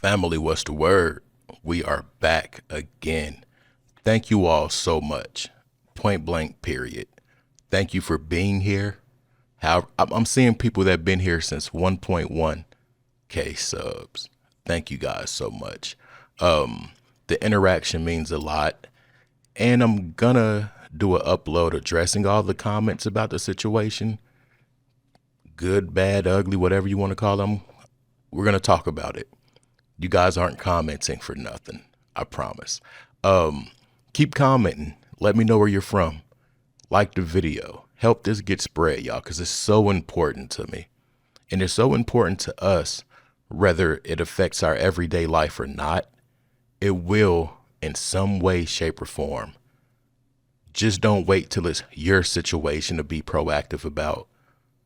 Family, what's the word? We are back again. Thank you all so much. Point blank, period. Thank you for being here. How I'm seeing people that have been here since 1.1K subs. Thank you guys so much. The interaction means a lot. And I'm gonna do an upload addressing all the comments about the situation. Good, bad, ugly, whatever you want to call them. We're gonna talk about it. You guys aren't commenting for nothing. I promise. Keep commenting. Let me know where you're from. Like the video. Help this get spread, y'all, because it's so important to me. And it's so important to us, whether it affects our everyday life or not. It will in some way, shape, or form. Just don't wait till it's your situation to be proactive about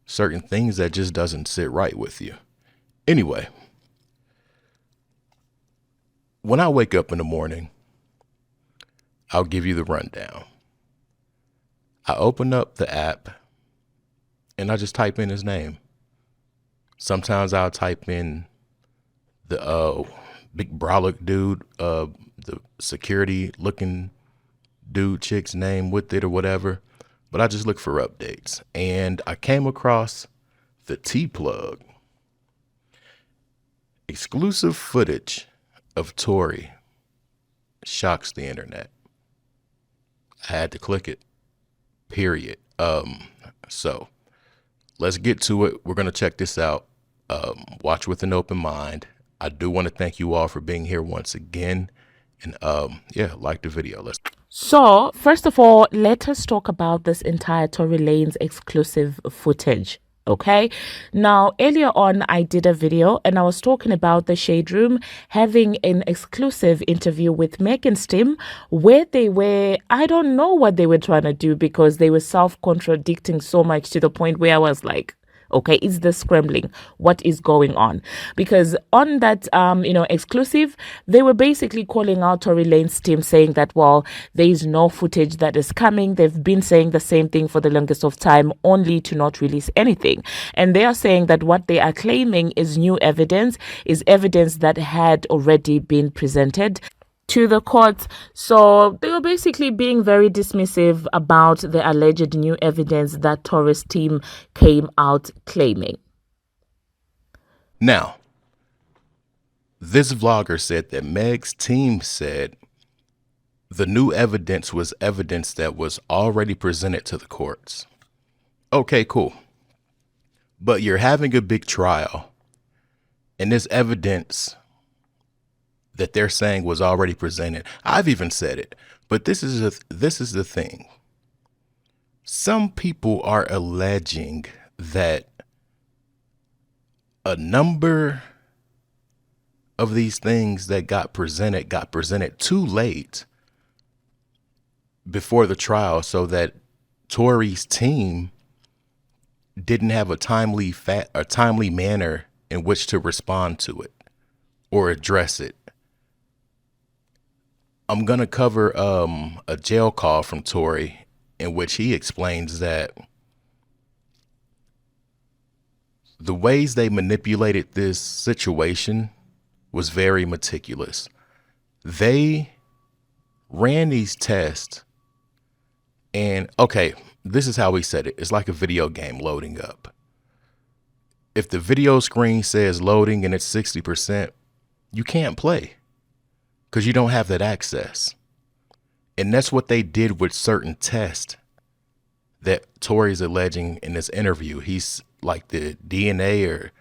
certain things that just doesn't sit right with you. Anyway, when I wake up in the morning, I'll give you the rundown. I open up the app and I just type in his name. Sometimes I'll type in the big brolic dude, the security looking dude chick's name with it or whatever. But I just look for updates. And I came across the T-Plug. Exclusive footage of Tory shocks the internet. I had to click it. Period. So let's get to it. We're gonna check this out. Watch with an open mind. I do want to thank you all for being here once again. And yeah, like the video. So, first of all, let us talk about this entire Tory Lanez exclusive footage. Okay. Now, earlier on, I did a video and I was talking about the Shade Room having an exclusive interview with Megan's team where I don't know what they were trying to do because they were self-contradicting so much to the point where I was like, okay, is this scrambling? What is going on? Because on that, exclusive, they were basically calling out Tory Lanez's team saying that, well, there is no footage that is coming. They've been saying the same thing for the longest of time, only to not release anything. And they are saying that what they are claiming is new evidence, is evidence that had already been presented to the court. So they were basically being very dismissive about the alleged new evidence that Tory's team came out claiming. Now, this vlogger said that Meg's team said the new evidence was evidence that was already presented to the courts. Okay, cool. But you're having a big trial, and this evidence that they're saying was already presented. I've even said it, but this is the thing. Some people are alleging that a number of these things that got presented too late before the trial, so that Tory's team didn't have a timely manner in which to respond to it or address it. I'm going to cover a jail call from Tory in which he explains that the ways they manipulated this situation was very meticulous. They ran these tests and, okay, this is how he said it. It's like a video game loading up. If the video screen says loading and it's 60%, you can't play, because you don't have that access. And that's what they did with certain tests that Tory's alleging in this interview. He's like the DNA or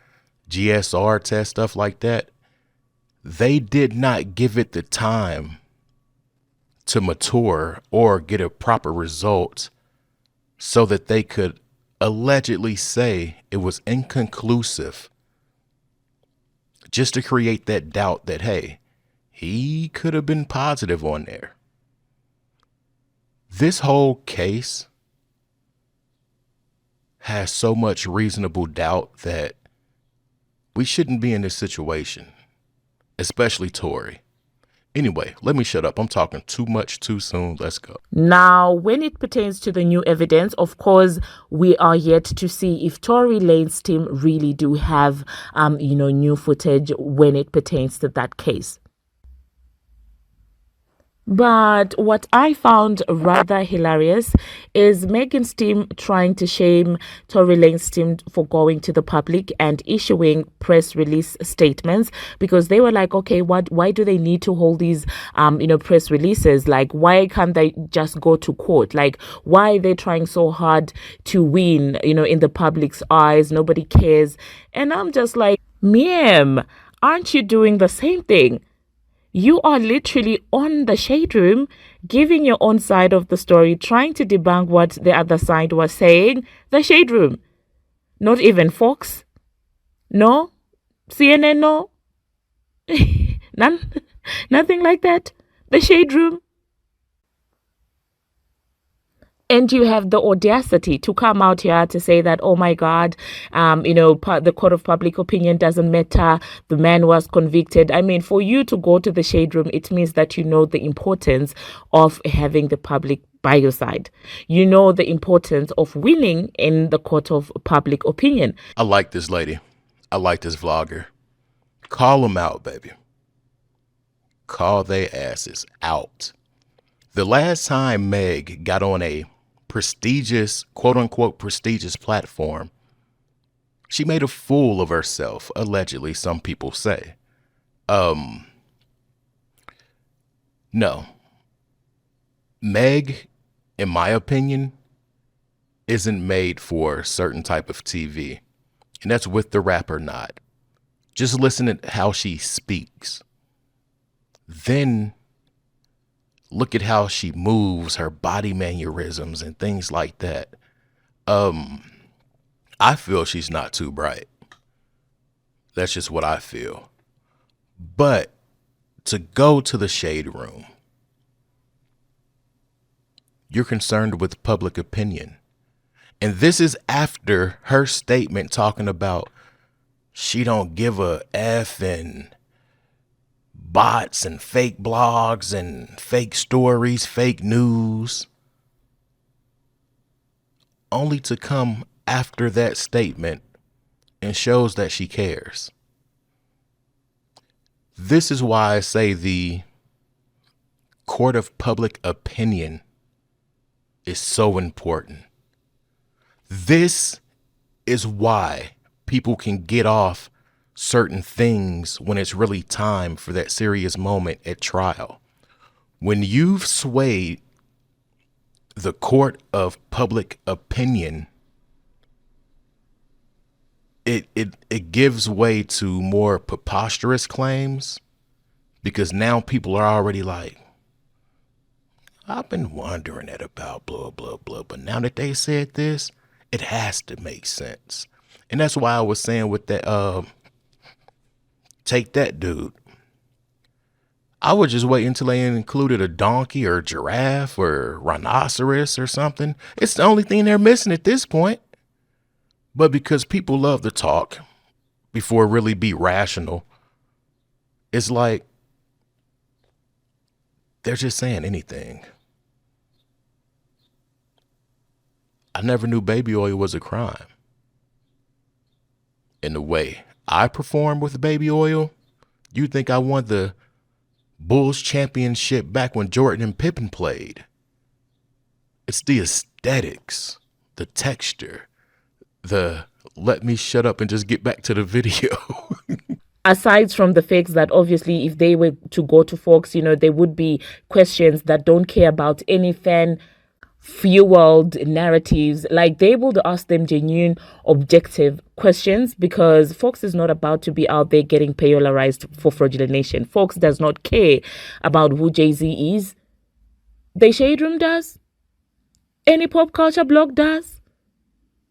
GSR test, stuff like that. They did not give it the time to mature or get a proper result so that they could allegedly say it was inconclusive, just to create that doubt that, hey, he could have been positive on there. This whole case has so much reasonable doubt that we shouldn't be in this situation, especially Tory. Anyway, let me shut up. I'm talking too much too soon. Let's go. Now, when it pertains to the new evidence, of course, we are yet to see if Tory Lanez team really do have, new footage when it pertains to that case. But what I found rather hilarious is Megan's team trying to shame Tory Lanez's team for going to the public and issuing press release statements, because they were like, okay, why do they need to hold these, press releases? Like, why can't they just go to court? Like, why are they trying so hard to win, in the public's eyes? Nobody cares. And I'm just like, Miem, aren't you doing the same thing? You are literally on the Shade Room, giving your own side of the story, trying to debunk what the other side was saying. The Shade Room. Not even Fox. No. CNN, no. None. Nothing like that. The Shade Room. And you have the audacity to come out here to say that, oh my God, the court of public opinion doesn't matter. The man was convicted. I mean, for you to go to the Shade Room, it means that you know the importance of having the public by your side. You know the importance of winning in the court of public opinion. I like this lady. I like this vlogger. Call them out, baby. Call they asses out. The last time Meg got on a prestigious, quote unquote, prestigious platform, she made a fool of herself, allegedly, some people say. No. Meg, in my opinion, isn't made for a certain type of TV. And that's with the rap or not. Just listen to how she speaks. Then look at how she moves, her body mannerisms and things like that. I feel she's not too bright. That's just what I feel. But to go to the Shade Room, you're concerned with public opinion. And this is after her statement talking about she don't give a F and bots and fake blogs and fake stories, fake news, only to come after that statement and shows that she cares. This is why I say the court of public opinion is so important. This is why people can get off certain things when it's really time for that serious moment at trial. When you've swayed the court of public opinion, it gives way to more preposterous claims, because now people are already like, I've been wondering that about blah, blah, blah. But now that they said this, it has to make sense. And that's why I was saying with that, take that dude. I would just wait until they included a donkey or a giraffe or rhinoceros or something. It's the only thing they're missing at this point. But because people love to talk before really be rational, it's like they're just saying anything. I never knew baby oil was a crime. In the way I perform with baby oil, you think I won the Bulls championship back when Jordan and Pippen played. It's the aesthetics, the texture, the let me shut up and just get back to the video. Aside from the facts that obviously if they were to go to Fox, there would be questions that don't care about any fan fueled narratives. Like, they will ask them genuine, objective questions, because Fox is not about to be out there getting polarized for Fraudulent Nation. Fox does not care about who Jay-Z is. The Shade Room does. Any pop culture blog does.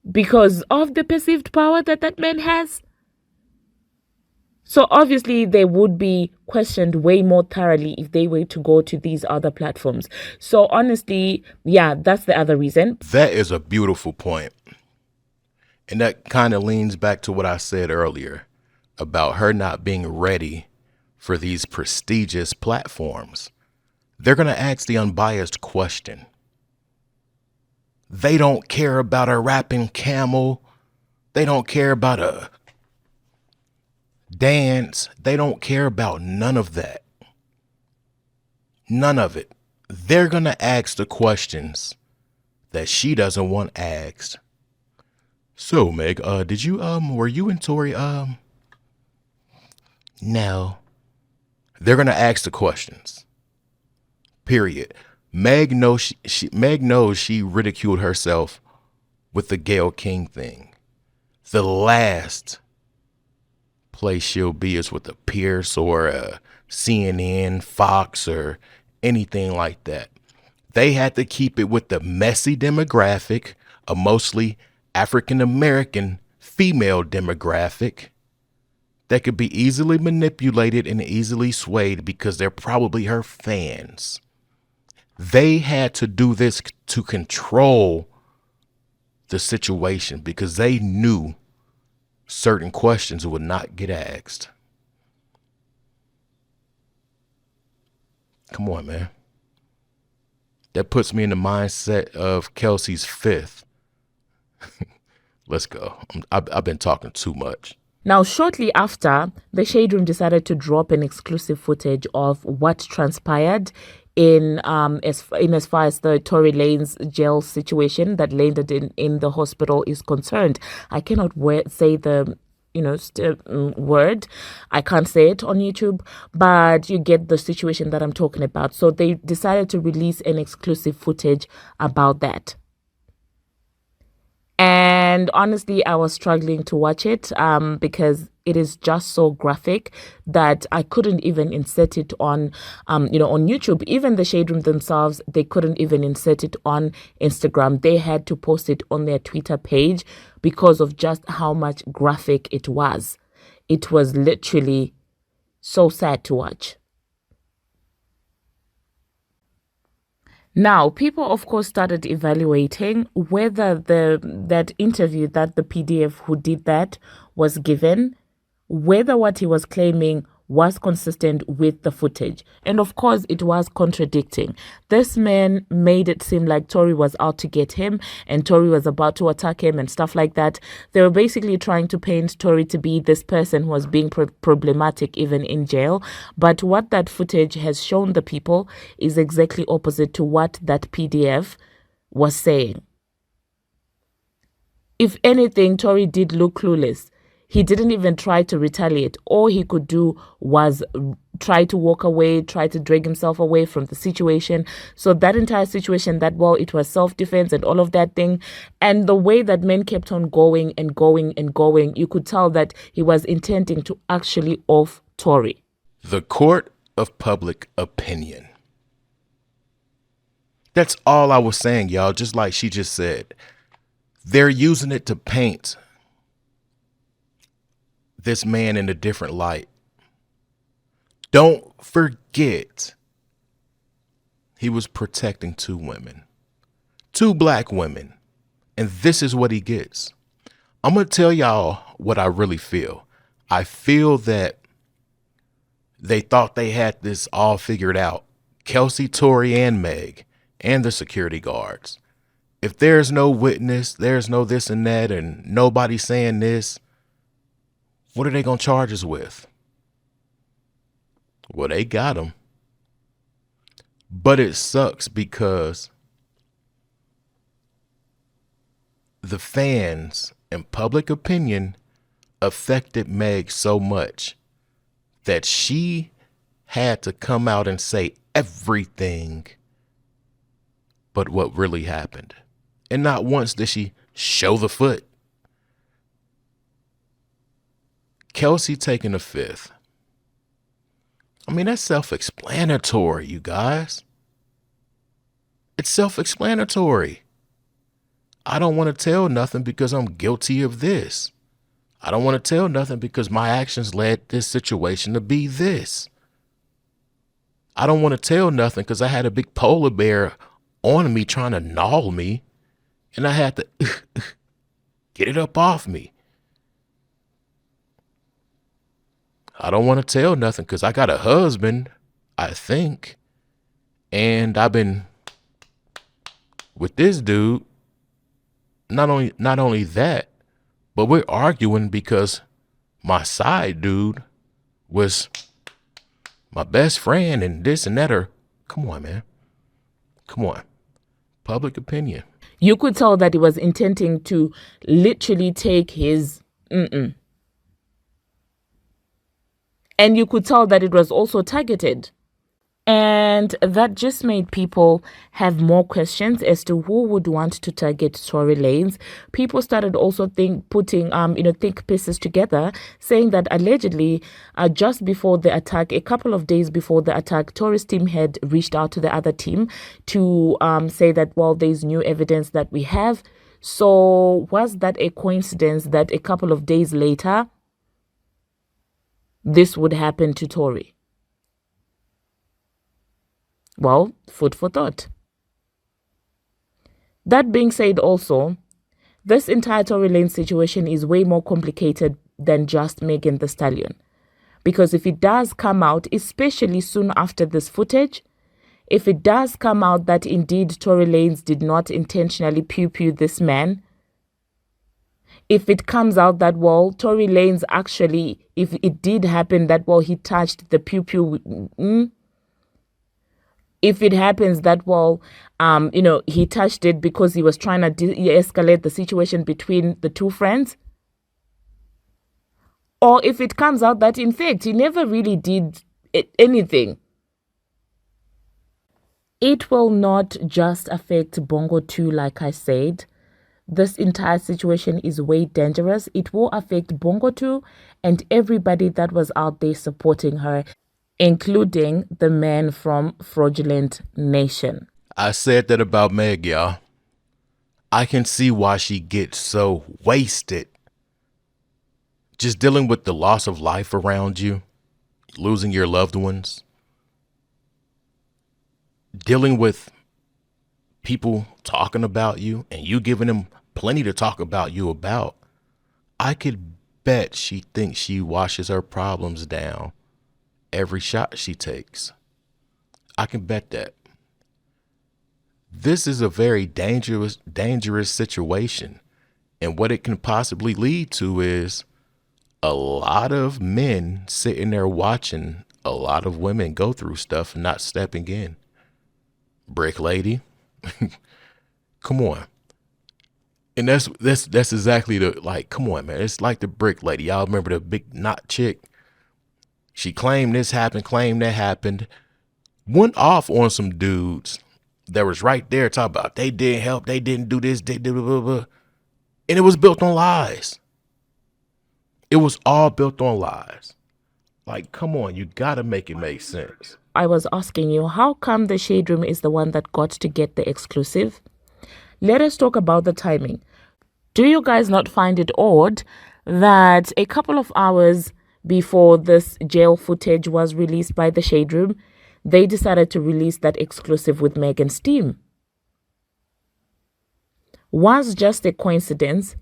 Because of the perceived power that man has. So obviously they would be questioned way more thoroughly if they were to go to these other platforms. So honestly, yeah, that's the other reason. That is a beautiful point. And that kind of leans back to what I said earlier about her not being ready for these prestigious platforms. They're going to ask the unbiased question. They don't care about a rapping camel. They don't care about a dance. They don't care about none of that. None of it. They're going to ask the questions that she doesn't want asked. So, Meg, were you and Tory, No. They're going to ask the questions. Period. Meg knows she ridiculed herself with the Gayle King thing. The last place she'll be is with a Pierce or a CNN, Fox, or anything like that. They had to keep it with the messy demographic, a mostly African American female demographic that could be easily manipulated and easily swayed because they're probably her fans. They had to do this to control the situation because they knew certain questions would not get asked. Come on, man. That puts me in the mindset of Kelsey's fifth. Let's go. I've been talking too much. Now, shortly after, the Shade Room decided to drop an exclusive footage of what transpired in as far as the Tory Lanez jail situation that landed in the hospital is concerned. I cannot say the word. I can't say it on YouTube, but you get the situation that I'm talking about. So they decided to release an exclusive footage about that. And honestly, I was struggling to watch it because it is just so graphic that I couldn't even insert it on YouTube. Even the Shade Room themselves, they couldn't even insert it on Instagram. They had to post it on their Twitter page because of just how much graphic it was. It was literally so sad to watch. Now, people, of course, started evaluating whether that interview that the PDF who did that was given, whether what he was claiming was consistent with the footage. And of course, it was contradicting. This man made it seem like Tory was out to get him and Tory was about to attack him and stuff like that. They were basically trying to paint Tory to be this person who was being problematic even in jail. But what that footage has shown the people is exactly opposite to what that PDF was saying. If anything, Tory did look clueless. He didn't even try to retaliate. All he could do was try to walk away, try to drag himself away from the situation. So that entire situation, it was self-defense and all of that thing. And the way that men kept on going and going and going, you could tell that he was intending to actually off Tory. The court of public opinion. That's all I was saying, y'all. Just like she just said, they're using it to paint this man in a different light. Don't forget, he was protecting two women, two black women, and this is what he gets. I'm going to tell y'all what I really feel. I feel that they thought they had this all figured out. Kelsey, Tory, and Meg, and the security guards. If there's no witness, there's no this and that, and nobody saying this, what are they going to charge us with? Well, they got him. But it sucks because the fans and public opinion affected Meg so much that she had to come out and say everything but what really happened. And not once did she show the foot. Kelsey taking the fifth. I mean, that's self-explanatory, you guys. It's self-explanatory. I don't want to tell nothing because I'm guilty of this. I don't want to tell nothing because my actions led this situation to be this. I don't want to tell nothing because I had a big polar bear on me trying to gnaw me, and I had to get it up off me. I don't want to tell nothing because I got a husband, I think. And I've been with this dude. Not only that, but we're arguing because my side dude was my best friend and this and that. Or come on, man. Come on. Public opinion. You could tell that he was intending to literally take his and you could tell that it was also targeted. And that just made people have more questions as to who would want to target Tory Lanez. People started also putting think pieces together, saying that allegedly just before the attack, a couple of days before the attack, Tory's team had reached out to the other team to say that, well, there's new evidence that we have. So was that a coincidence that a couple of days later this would happen to Tory? Well, food for thought. That being said also, this entire Tory Lanez situation is way more complicated than just Megan Thee Stallion. Because if it does come out, especially soon after this footage, if it does come out that indeed Tory Lanez did not intentionally pew-pew this man, if it comes out that, well, Tory Lanez actually, if it did happen that, well, he touched the pew-pew, if it happens that, well, he touched it because he was trying to de-escalate the situation between the two friends, or if it comes out that, in fact, he never really did anything, it will not just affect Bongo 2, like I said. This entire situation is way dangerous. It will affect Bongo 2 and everybody that was out there supporting her, including the man from Fraudulent Nation. I said that about Meg, y'all. I can see why she gets so wasted. Just dealing with the loss of life around you, losing your loved ones, dealing with people talking about you and you giving them plenty to talk about you about. I could bet she thinks she washes her problems down every shot she takes. I can bet that. This is a very dangerous situation. And what it can possibly lead to is a lot of men sitting there watching a lot of women go through stuff and not stepping in. Brick lady. Come on. And that's exactly come on, man. It's like the brick lady. Y'all remember the big knot chick? She claimed this happened, claimed that happened, went off on some dudes that was right there talking about they didn't help, they didn't do this, they did blah, blah, blah. And it was built on lies. It was all built on lies. Like, come on, you gotta make it make sense. I was asking you, how come the Shade Room is the one that got to get the exclusive? Let us talk about the timing. Do you guys not find it odd that a couple of hours before this jail footage was released by the Shade Room, they decided to release that exclusive with Megan's team? Was just a coincidence?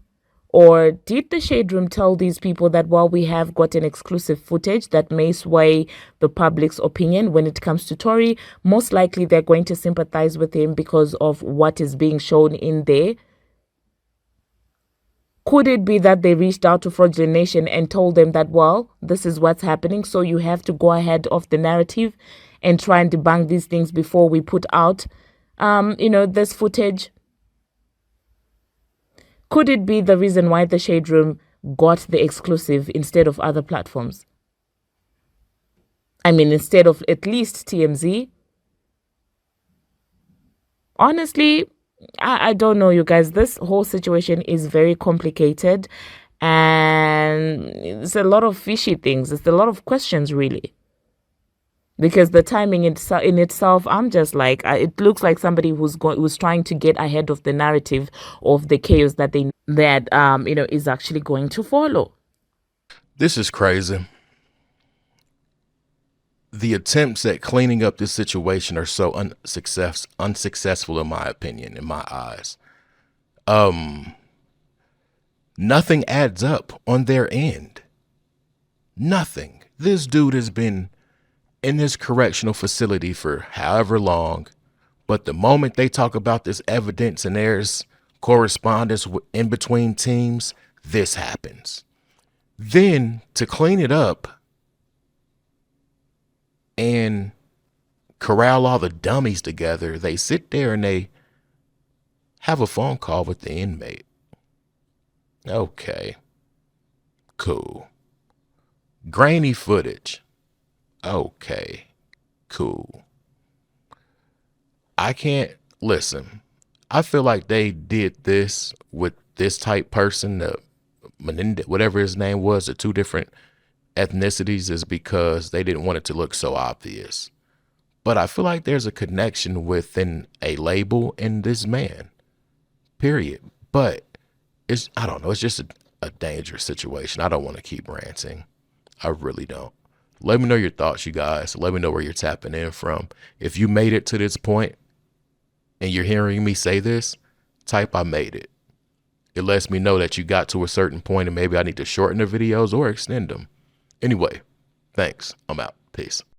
Or did the Shade Room tell these people that, well, we have got an exclusive footage that may sway the public's opinion when it comes to Tory? Most likely they're going to sympathize with him because of what is being shown in there. Could it be that they reached out to Fraudulent Nation and told them that, well, this is what's happening, so you have to go ahead of the narrative and try and debunk these things before we put out, this footage? Could it be the reason why the Shade Room got the exclusive instead of other platforms? I mean, instead of at least TMZ? Honestly, I don't know, you guys. This whole situation is very complicated and it's a lot of fishy things. It's a lot of questions, really. Because the timing in itself, I'm just like, it looks like somebody who's trying to get ahead of the narrative of the chaos that is actually going to follow. This is crazy. The attempts at cleaning up this situation are so unsuccessful in my opinion, in my eyes. Nothing adds up on their end. Nothing. This dude has been in this correctional facility for however long, but the moment they talk about this evidence and there's correspondence in between teams, this happens. Then to clean it up and corral all the dummies together, they sit there and they have a phone call with the inmate. Okay, cool. Grainy footage. Okay, cool. I can't listen. I feel like they did this with this type person, Menendez, whatever his name was, the two different ethnicities, is because they didn't want it to look so obvious. But I feel like there's a connection within a label and this man, period. But I don't know, it's just a dangerous situation. I don't want to keep ranting. I really don't. Let me know your thoughts, you guys. Let me know where you're tapping in from. If you made it to this point and you're hearing me say this, type I made it. It lets me know that you got to a certain point and maybe I need to shorten the videos or extend them. Anyway, thanks. I'm out. Peace.